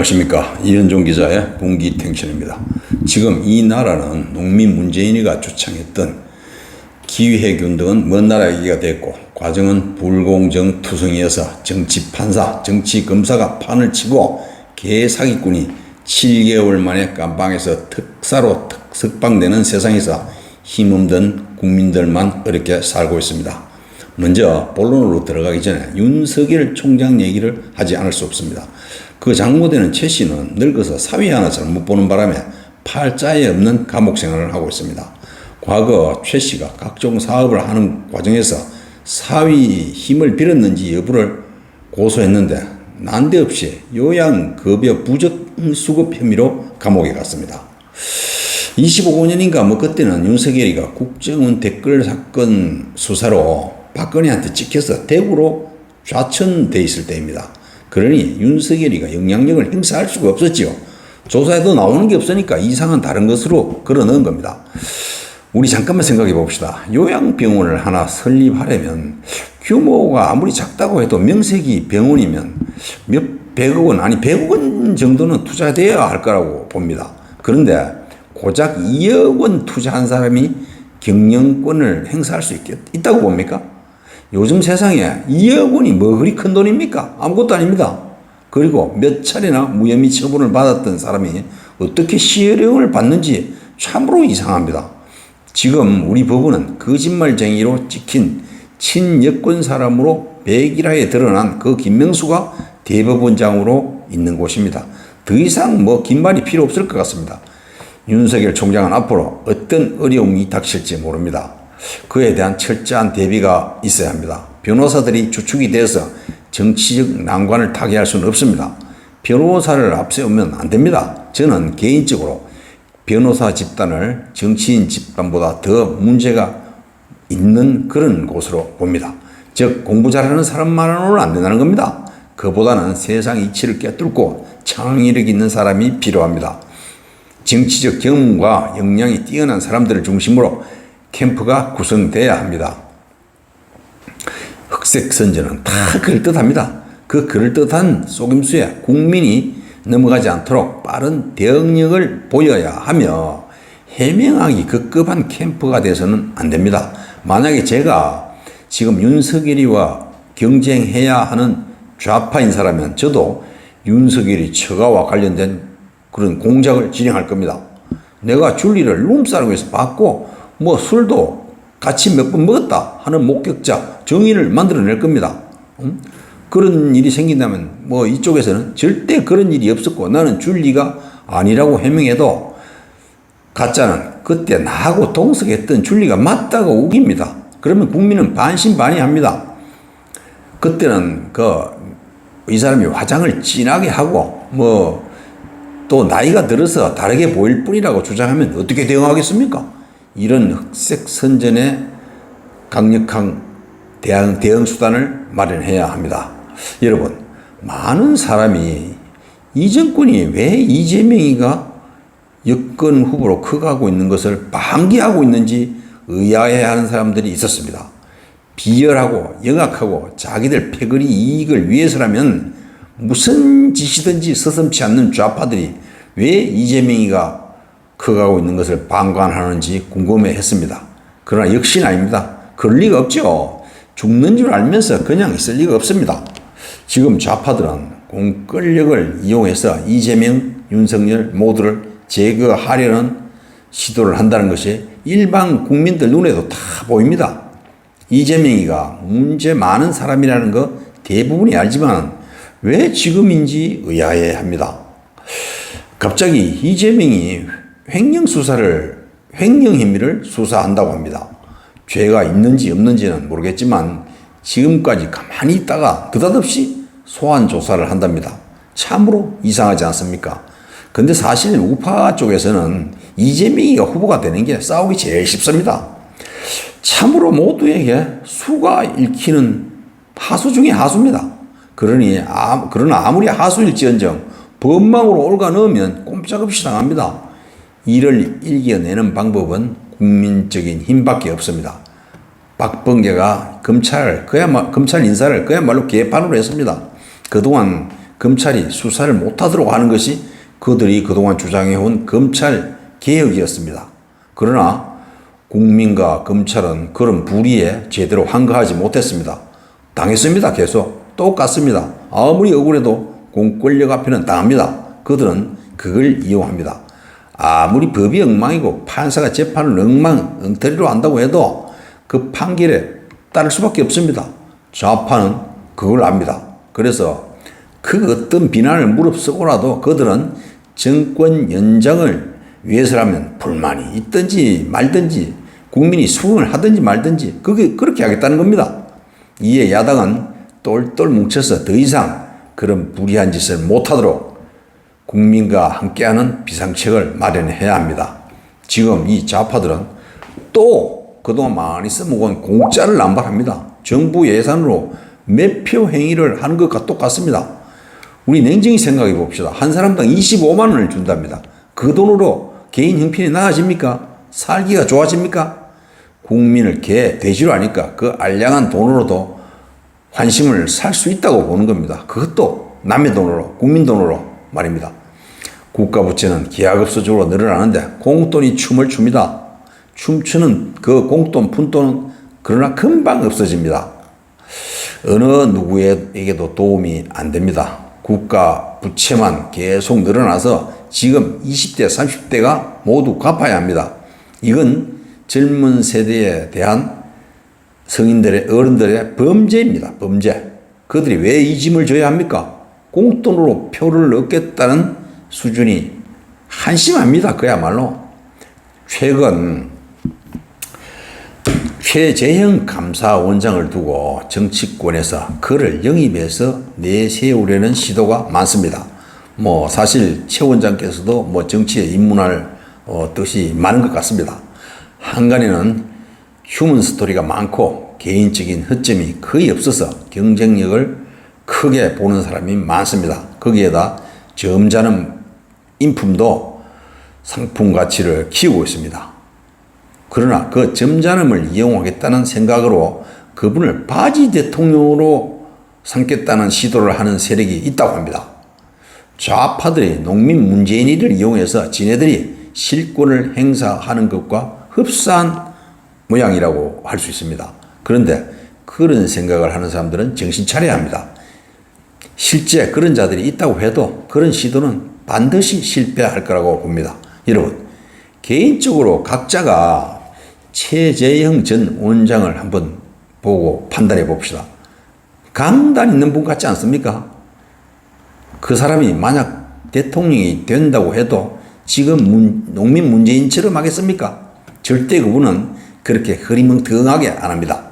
안녕하십니까. 이현종 기자의 분기탱천입니다. 지금 이 나라는 농민 문재인이가 주창했던 기회균 등은 먼 나라 얘기가 됐고, 과정은 불공정투성이어서 정치판사, 정치검사가 판을 치고 개사기꾼이 7개월 만에 깜빵에서 특사로 석방되는 세상에서 힘없는 국민들만 어렵게 살고 있습니다. 먼저 본론으로 들어가기 전에 윤석열 총장 얘기를 하지 않을 수 없습니다. 그 장모되는 최 씨는 늙어서 사위 하나 잘못 보는 바람에 팔자에 없는 감옥 생활을 하고 있습니다. 과거 최 씨가 각종 사업을 하는 과정에서 사위 힘을 빌었는지 여부를 고소했는데 난데없이 요양급여 부적수급 혐의로 감옥에 갔습니다. 25년인가 그때는 윤석열이가 국정원 댓글 사건 수사로 박근혜한테 찍혀서 대구로 좌천돼 있을 때입니다. 그러니 윤석열이가 영향력을 행사할 수가 없었지요. 조사에도 나오는 게 없으니까 이상은 다른 것으로 걸어 넣은 겁니다. 우리 잠깐만 생각해 봅시다. 요양병원을 하나 설립하려면 규모가 아무리 작다고 해도 명색이 병원이면 몇 백억 원, 아니 100억 원 정도는 투자돼야 할 거라고 봅니다. 그런데 고작 2억 원 투자한 사람이 경영권을 행사할 수 있다고 봅니까? 요즘 세상에 2억 원이 뭐 그리 큰 돈입니까? 아무것도 아닙니다. 그리고 몇 차례나 무혐의 처분을 받았던 사람이 어떻게 시혜령을 받는지 참으로 이상합니다. 지금 우리 법원은 거짓말쟁이로 찍힌 친여권 사람으로 백일하에 드러난 그 김명수가 대법원장으로 있는 곳입니다. 더 이상 긴 말이 필요 없을 것 같습니다. 윤석열 총장은 앞으로 어떤 어려움이 닥칠지 모릅니다. 그에 대한 철저한 대비가 있어야 합니다. 변호사들이 주축이 되어서 정치적 난관을 타개할 수는 없습니다. 변호사를 앞세우면 안 됩니다. 저는 개인적으로 변호사 집단을 정치인 집단보다 더 문제가 있는 그런 곳으로 봅니다. 즉 공부 잘하는 사람만으로는 안 된다는 겁니다. 그보다는 세상 이치를 꿰뚫고 창의력 있는 사람이 필요합니다. 정치적 경험과 역량이 뛰어난 사람들을 중심으로 캠프가 구성돼야 합니다. 흑색 선전은 다 그럴듯합니다. 그 그럴듯한 속임수에 국민이 넘어가지 않도록 빠른 대응력을 보여야 하며 해명하기 급급한 캠프가 돼서는 안 됩니다. 만약에 제가 지금 윤석열이와 경쟁해야 하는 좌파 인사라면 저도 윤석열이 처가와 관련된 그런 공작을 진행할 겁니다. 내가 줄리를 룸사롱에서 받고 술도 같이 몇 번 먹었다 하는 목격자 정의를 만들어낼 겁니다. 그런 일이 생긴다면 이쪽에서는 절대 그런 일이 없었고 나는 줄리가 아니라고 해명해도 가짜는 그때 나하고 동석했던 줄리가 맞다고 우깁니다. 그러면 국민은 반신반의합니다. 그때는 이 사람이 화장을 진하게 하고 또 나이가 들어서 다르게 보일 뿐이라고 주장하면 어떻게 대응하겠습니까? 이런 흑색 선전에 강력한 대응 수단을 마련해야 합니다. 여러분, 많은 사람이 이 정권이 왜 이재명이가 여권 후보로 커가고 있는 것을 방기하고 있는지 의아해하는 사람들이 있었습니다. 비열하고 영악하고 자기들 패거리 이익을 위해서라면 무슨 짓이든지 서슴지 않는 좌파들이 왜 이재명이가 커가고 있는 것을 방관하는지 궁금해했습니다. 그러나 역시나 아닙니다. 그럴 리가 없죠. 죽는 줄 알면서 그냥 있을 리가 없습니다. 지금 좌파들은 공권력을 이용해서 이재명, 윤석열 모두를 제거하려는 시도를 한다는 것이 일반 국민들 눈에도 다 보입니다. 이재명이가 문제 많은 사람이라는 거 대부분이 알지만 왜 지금인지 의아해 합니다. 갑자기 이재명이 횡령 혐의를 수사한다고 합니다. 죄가 있는지 없는지는 모르겠지만 지금까지 가만히 있다가 느닷없이 소환 조사를 한답니다. 참으로 이상하지 않습니까? 근데 사실 우파 쪽에서는 이재명이가 후보가 되는 게 싸우기 제일 쉽습니다. 참으로 모두에게 수가 읽히는 하수 중에 하수입니다. 그러나 아무리 하수일지언정 법망으로 올가 넣으면 꼼짝없이 당합니다. 이를 이겨내는 방법은 국민적인 힘밖에 없습니다. 박범계가 검찰 인사를 그야말로 개판으로 했습니다. 그동안 검찰이 수사를 못하도록 하는 것이 그들이 그동안 주장해온 검찰 개혁이었습니다. 그러나 국민과 검찰은 그런 불의에 제대로 항거하지 못했습니다. 당했습니다. 계속 똑같습니다. 아무리 억울해도 공권력 앞에는 당합니다. 그들은 그걸 이용합니다. 아무리 법이 엉망이고 판사가 재판을 엉터리로 한다고 해도 그 판결에 따를 수밖에 없습니다. 좌파는 그걸 압니다. 그래서 그 어떤 비난을 무릅쓰고라도 그들은 정권 연장을 위해서라면 불만이 있든지 말든지 국민이 수긍을 하든지 말든지 그렇게 하겠다는 겁니다. 이에 야당은 똘똘 뭉쳐서 더 이상 그런 불의한 짓을 못하도록 국민과 함께하는 비상책을 마련해야 합니다. 지금 이 좌파들은 또 그동안 많이 써먹은 공짜를 남발합니다. 정부 예산으로 매표 행위를 하는 것과 똑같습니다. 우리 냉정히 생각해 봅시다. 한 사람당 25만 원을 준답니다. 그 돈으로 개인 형편이 나아집니까? 살기가 좋아집니까? 국민을 돼지로 하니까 그 알량한 돈으로도 환심을 살 수 있다고 보는 겁니다. 그것도 남의 돈으로, 국민 돈으로 말입니다. 국가 부채는 기하급수적으로 늘어나는데 공돈이 춤을 춥니다. 춤추는 그 공돈, 푼돈은 그러나 금방 없어집니다. 어느 누구에게도 도움이 안 됩니다. 국가 부채만 계속 늘어나서 지금 20대, 30대가 모두 갚아야 합니다. 이건 젊은 세대에 대한 성인들의, 어른들의 범죄입니다. 범죄. 그들이 왜 이 짐을 져야 합니까? 공돈으로 표를 얻겠다는 수준이 한심합니다. 그야말로. 최근 최재형 감사원장을 두고 정치권에서 그를 영입해서 내세우려는 시도가 많습니다. 사실 최 원장께서도 정치에 입문할 뜻이 많은 것 같습니다. 한간에는 휴먼 스토리가 많고 개인적인 허점이 거의 없어서 경쟁력을 크게 보는 사람이 많습니다. 거기에다 점잖은 인품도 상품 가치를 키우고 있습니다. 그러나 그 점잖음을 이용하겠다는 생각으로 그분을 바지 대통령으로 삼겠다는 시도를 하는 세력이 있다고 합니다. 좌파들이 농민 문재인이를 이용해서 지네들이 실권을 행사하는 것과 흡사한 모양이라고 할 수 있습니다. 그런데 그런 생각을 하는 사람들은 정신 차려야 합니다. 실제 그런 자들이 있다고 해도 그런 시도는 반드시 실패할 거라고 봅니다. 여러분, 개인적으로 각자가 최재형 전 원장을 한번 보고 판단해 봅시다. 강단 있는 분 같지 않습니까? 그 사람이 만약 대통령이 된다고 해도 지금 농민 문재인처럼 하겠습니까? 절대 그분은 그렇게 흐리멍텅하게 안 합니다.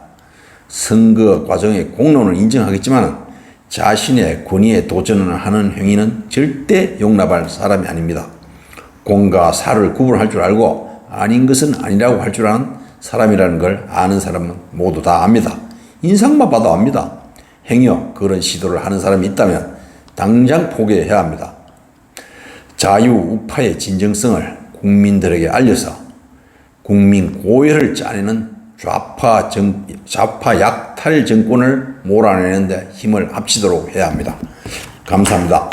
선거 과정의 공로는 인정하겠지만 자신의 권위에 도전을 하는 행위는 절대 용납할 사람이 아닙니다. 공과 사를 구분할 줄 알고 아닌 것은 아니라고 할 줄 아는 사람이라는 걸 아는 사람은 모두 다 압니다. 인상만 봐도 압니다. 행여 그런 시도를 하는 사람이 있다면 당장 포기해야 합니다. 자유우파의 진정성을 국민들에게 알려서 국민 고열을 짜내는 좌파 약탈 정권을 몰아내는 데 힘을 합치도록 해야 합니다. 감사합니다.